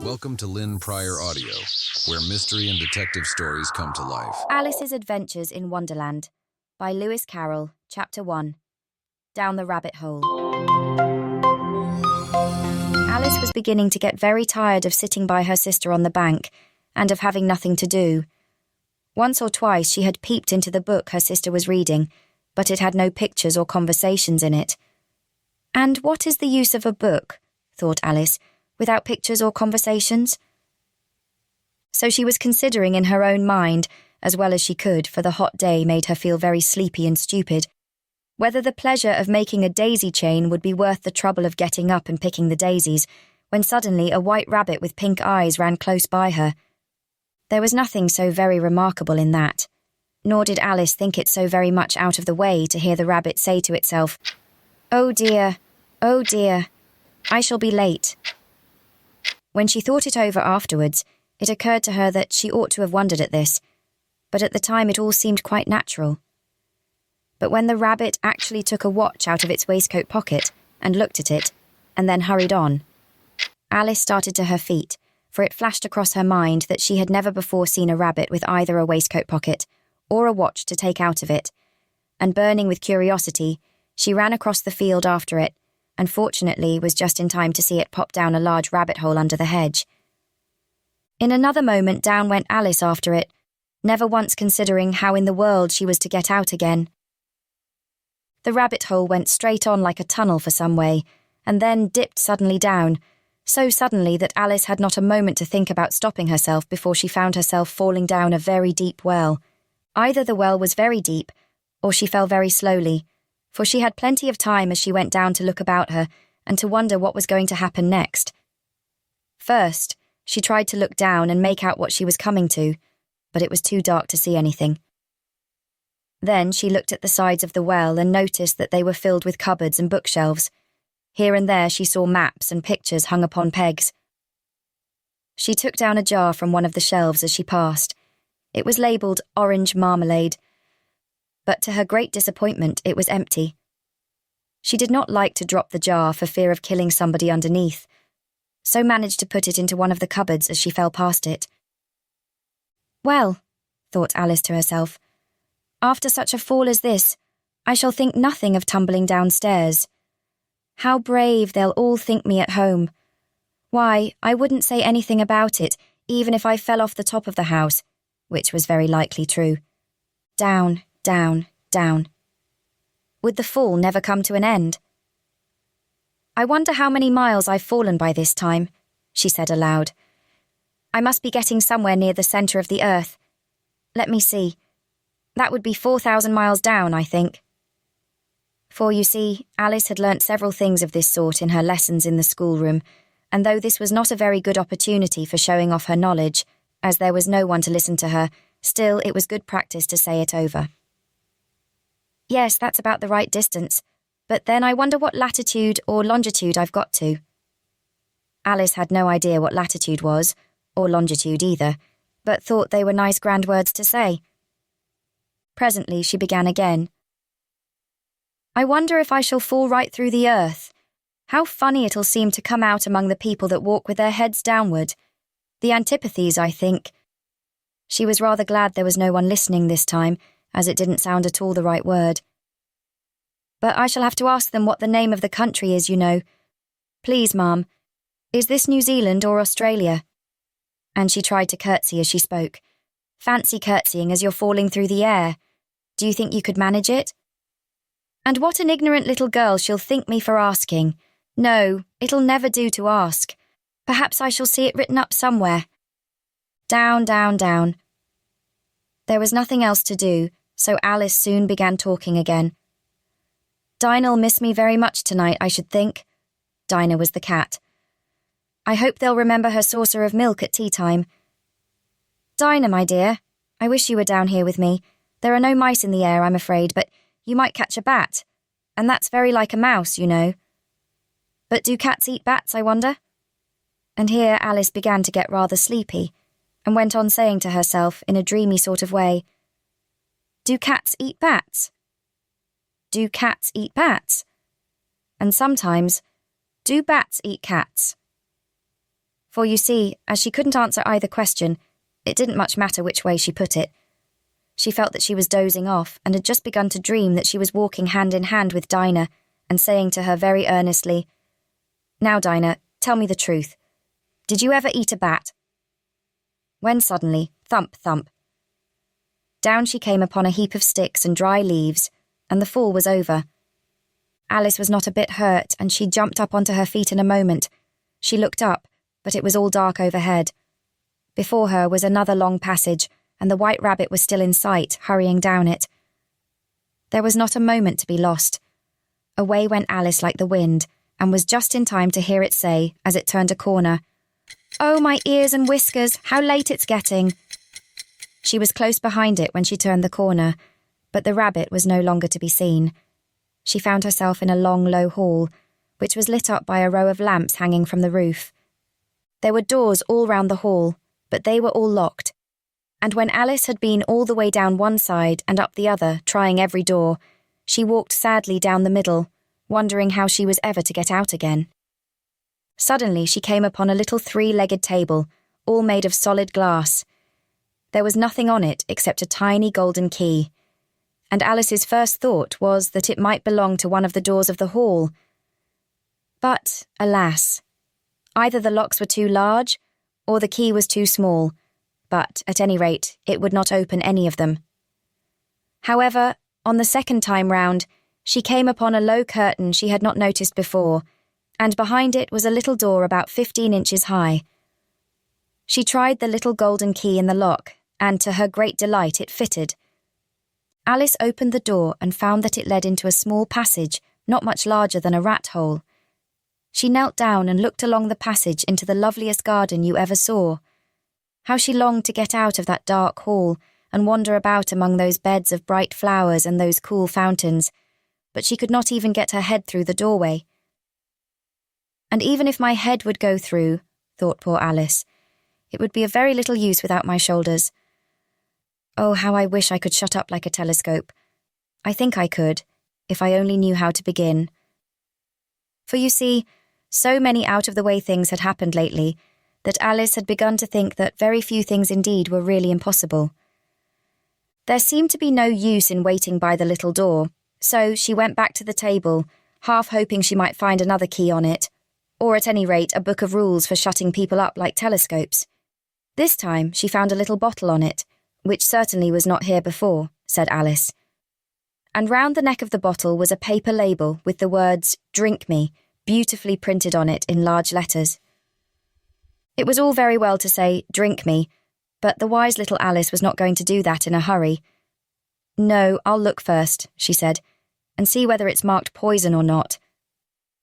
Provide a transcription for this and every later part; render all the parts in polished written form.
Welcome to Lynn Pryor Audio, where mystery and detective stories come to life. Alice's Adventures in Wonderland by Lewis Carroll, Chapter 1. Down the Rabbit Hole. Alice was beginning to get very tired of sitting by her sister on the bank and of having nothing to do. Once or twice she had peeped into the book her sister was reading, but it had no pictures or conversations in it. And what is the use of a book, thought Alice, without pictures or conversations? So she was considering in her own mind, as well as she could, for the hot day made her feel very sleepy and stupid, whether the pleasure of making a daisy chain would be worth the trouble of getting up and picking the daisies, when suddenly a white rabbit with pink eyes ran close by her. There was nothing so very remarkable in that, nor did Alice think it so very much out of the way to hear the rabbit say to itself, "Oh dear, I shall be late." When she thought it over afterwards, it occurred to her that she ought to have wondered at this, but at the time it all seemed quite natural. But when the rabbit actually took a watch out of its waistcoat pocket and looked at it, and then hurried on, Alice started to her feet, for it flashed across her mind that she had never before seen a rabbit with either a waistcoat pocket or a watch to take out of it, and burning with curiosity, she ran across the field after it, and fortunately was just in time to see it pop down a large rabbit hole under the hedge. In another moment down went Alice after it, never once considering how in the world she was to get out again. The rabbit hole went straight on like a tunnel for some way, and then dipped suddenly down, so suddenly that Alice had not a moment to think about stopping herself before she found herself falling down a very deep well. Either the well was very deep, or she fell very slowly, for she had plenty of time as she went down to look about her and to wonder what was going to happen next. First, she tried to look down and make out what she was coming to, but it was too dark to see anything. Then she looked at the sides of the well and noticed that they were filled with cupboards and bookshelves. Here and there she saw maps and pictures hung upon pegs. She took down a jar from one of the shelves as she passed. It was labelled orange marmalade, but to her great disappointment it was empty. She did not like to drop the jar for fear of killing somebody underneath, so managed to put it into one of the cupboards as she fell past it. Well, thought Alice to herself, after such a fall as this, I shall think nothing of tumbling downstairs. How brave they'll all think me at home. Why, I wouldn't say anything about it, even if I fell off the top of the house, which was very likely true. Down, down, down. Would the fall never come to an end? I wonder how many miles I've fallen by this time, she said aloud. I must be getting somewhere near the centre of the earth. Let me see. That would be 4,000 miles down, I think. For, you see, Alice had learnt several things of this sort in her lessons in the schoolroom, and though this was not a very good opportunity for showing off her knowledge, as there was no one to listen to her, still it was good practice to say it over. Yes, that's about the right distance, but then I wonder what latitude or longitude I've got to. Alice had no idea what latitude was, or longitude either, but thought they were nice grand words to say. Presently she began again. I wonder if I shall fall right through the earth. How funny it'll seem to come out among the people that walk with their heads downward. The antipathies, I think. She was rather glad there was no one listening this time, as it didn't sound at all the right word. But I shall have to ask them what the name of the country is, you know. Please, ma'am, is this New Zealand or Australia? And she tried to curtsy as she spoke. Fancy curtsying as you're falling through the air. Do you think you could manage it? And what an ignorant little girl she'll think me for asking. No, it'll never do to ask. Perhaps I shall see it written up somewhere. Down, down, down. There was nothing else to do, so Alice soon began talking again. Dinah'll miss me very much tonight, I should think. Dinah was the cat. I hope they'll remember her saucer of milk at tea time. Dinah, my dear, I wish you were down here with me. There are no mice in the air, I'm afraid, but you might catch a bat, and that's very like a mouse, you know. But do cats eat bats, I wonder? And here Alice began to get rather sleepy, and went on saying to herself in a dreamy sort of way, Do cats eat bats? Do cats eat bats? And sometimes, do bats eat cats? For you see, as she couldn't answer either question, it didn't much matter which way she put it. She felt that she was dozing off and had just begun to dream that she was walking hand in hand with Dinah and saying to her very earnestly, "Now, Dinah, tell me the truth. Did you ever eat a bat?" When suddenly, thump, thump. Down she came upon a heap of sticks and dry leaves, and the fall was over. Alice was not a bit hurt, and she jumped up onto her feet in a moment. She looked up, but it was all dark overhead. Before her was another long passage, and the White Rabbit was still in sight, hurrying down it. There was not a moment to be lost. Away went Alice like the wind, and was just in time to hear it say, as it turned a corner, "Oh, my ears and whiskers, how late it's getting." She was close behind it when she turned the corner, but the rabbit was no longer to be seen. She found herself in a long, low hall, which was lit up by a row of lamps hanging from the roof. There were doors all round the hall, but they were all locked. And when Alice had been all the way down one side and up the other, trying every door, she walked sadly down the middle, wondering how she was ever to get out again. Suddenly she came upon a little three-legged table, all made of solid glass. There was nothing on it except a tiny golden key, and Alice's first thought was that it might belong to one of the doors of the hall. But, alas, either the locks were too large, or the key was too small, but, at any rate, it would not open any of them. However, on the second time round, she came upon a low curtain she had not noticed before, and behind it was a little door about 15 inches high. She tried the little golden key in the lock, and to her great delight it fitted. Alice opened the door and found that it led into a small passage, not much larger than a rat hole. She knelt down and looked along the passage into the loveliest garden you ever saw. How she longed to get out of that dark hall and wander about among those beds of bright flowers and those cool fountains, but she could not even get her head through the doorway. And even if my head would go through, thought poor Alice, it would be of very little use without my shoulders. Oh, how I wish I could shut up like a telescope. I think I could, if I only knew how to begin. For you see, so many out-of-the-way things had happened lately that Alice had begun to think that very few things indeed were really impossible. There seemed to be no use in waiting by the little door, so she went back to the table, half hoping she might find another key on it, or at any rate a book of rules for shutting people up like telescopes. This time she found a little bottle on it, which certainly was not here before, said Alice. And round the neck of the bottle was a paper label with the words, "Drink me," beautifully printed on it in large letters. It was all very well to say, "Drink me," but the wise little Alice was not going to do that in a hurry. "No, I'll look first," she said, "and see whether it's marked poison or not."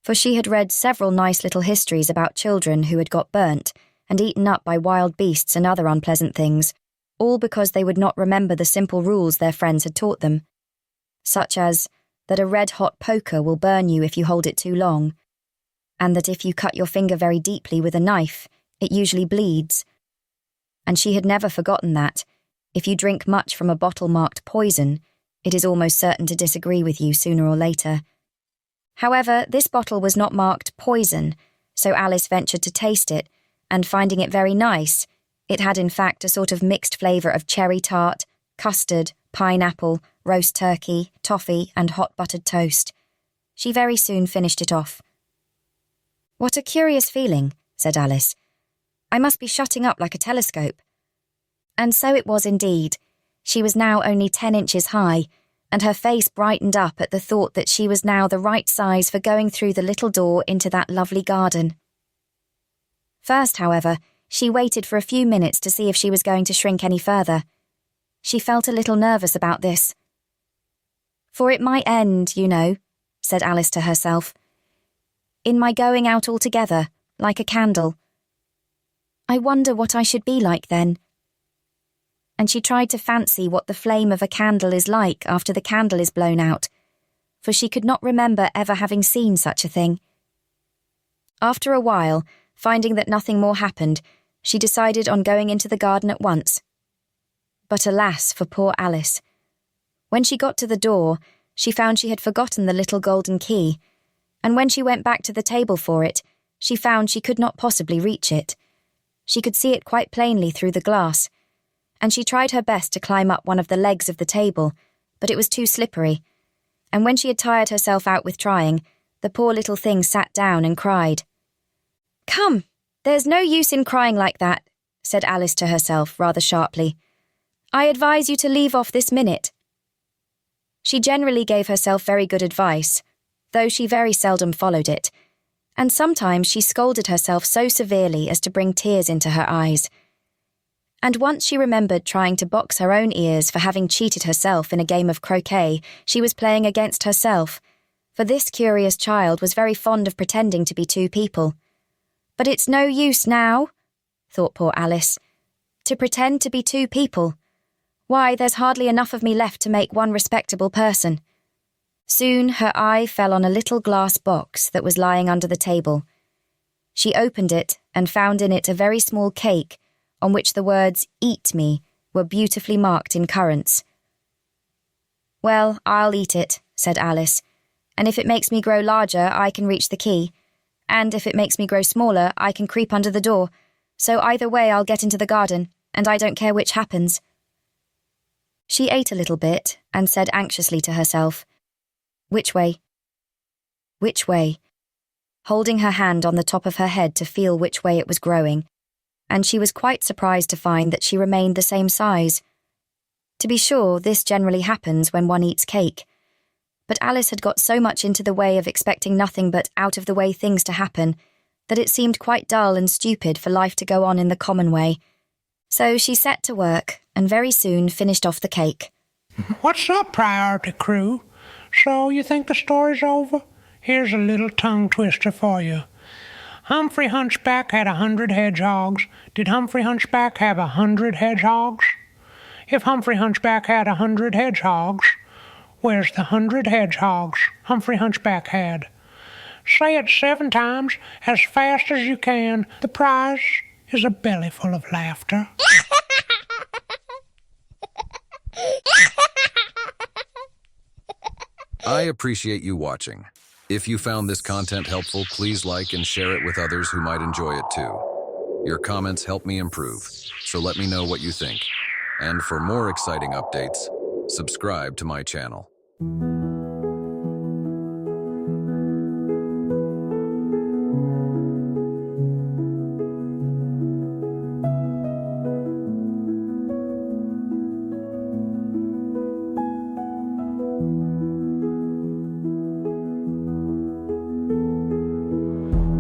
For she had read several nice little histories about children who had got burnt and eaten up by wild beasts and other unpleasant things, all because they would not remember the simple rules their friends had taught them, such as that a red-hot poker will burn you if you hold it too long, and that if you cut your finger very deeply with a knife, it usually bleeds. And she had never forgotten that, if you drink much from a bottle marked poison, it is almost certain to disagree with you sooner or later. However, this bottle was not marked poison, so Alice ventured to taste it, and finding it very nice, it had in fact a sort of mixed flavour of cherry tart, custard, pineapple, roast turkey, toffee, and hot buttered toast. She very soon finished it off. "What a curious feeling," said Alice. "I must be shutting up like a telescope." And so it was indeed. She was now only 10 inches high, and her face brightened up at the thought that she was now the right size for going through the little door into that lovely garden. First, however, she waited for a few minutes to see if she was going to shrink any further. She felt a little nervous about this. "For it might end, you know," said Alice to herself, "in my going out altogether, like a candle. I wonder what I should be like then." And she tried to fancy what the flame of a candle is like after the candle is blown out, for she could not remember ever having seen such a thing. After a while, finding that nothing more happened, she decided on going into the garden at once. But alas for poor Alice. When she got to the door, she found she had forgotten the little golden key, and when she went back to the table for it, she found she could not possibly reach it, She could see it quite plainly through the glass, and she tried her best to climb up one of the legs of the table, but it was too slippery, and when she had tired herself out with trying, the poor little thing sat down and cried. "Come, there's no use in crying like that," said Alice to herself rather sharply. "I advise you to leave off this minute." She generally gave herself very good advice, though she very seldom followed it, and sometimes she scolded herself so severely as to bring tears into her eyes. And once she remembered trying to box her own ears for having cheated herself in a game of croquet she was playing against herself, for this curious child was very fond of pretending to be two people. "But it's no use now," thought poor Alice, "to pretend to be two people. Why, there's hardly enough of me left to make one respectable person." Soon her eye fell on a little glass box that was lying under the table. She opened it and found in it a very small cake on which the words "Eat me" were beautifully marked in currants. "Well, I'll eat it," said Alice, "and if it makes me grow larger, I can reach the key, and if it makes me grow smaller, I can creep under the door, so either way I'll get into the garden, and I don't care which happens." She ate a little bit and said anxiously to herself, "Which way? Which way?" holding her hand on the top of her head to feel which way it was growing, and she was quite surprised to find that she remained the same size. To be sure, this generally happens when one eats cake, but Alice had got so much into the way of expecting nothing but out-of-the-way things to happen that it seemed quite dull and stupid for life to go on in the common way. So she set to work and very soon finished off the cake. "What's up, Priority Crew? So you think the story's over? Here's a little tongue twister for you. Humphrey Hunchback had 100 hedgehogs. Did Humphrey Hunchback have 100 hedgehogs? If Humphrey Hunchback had 100 hedgehogs, where's the 100 hedgehogs Humphrey Hunchback had? Say it 7 times as fast as you can. The prize is a belly full of laughter." I appreciate you watching. If you found this content helpful, please like and share it with others who might enjoy it too. Your comments help me improve, so let me know what you think. And for more exciting updates, subscribe to my channel.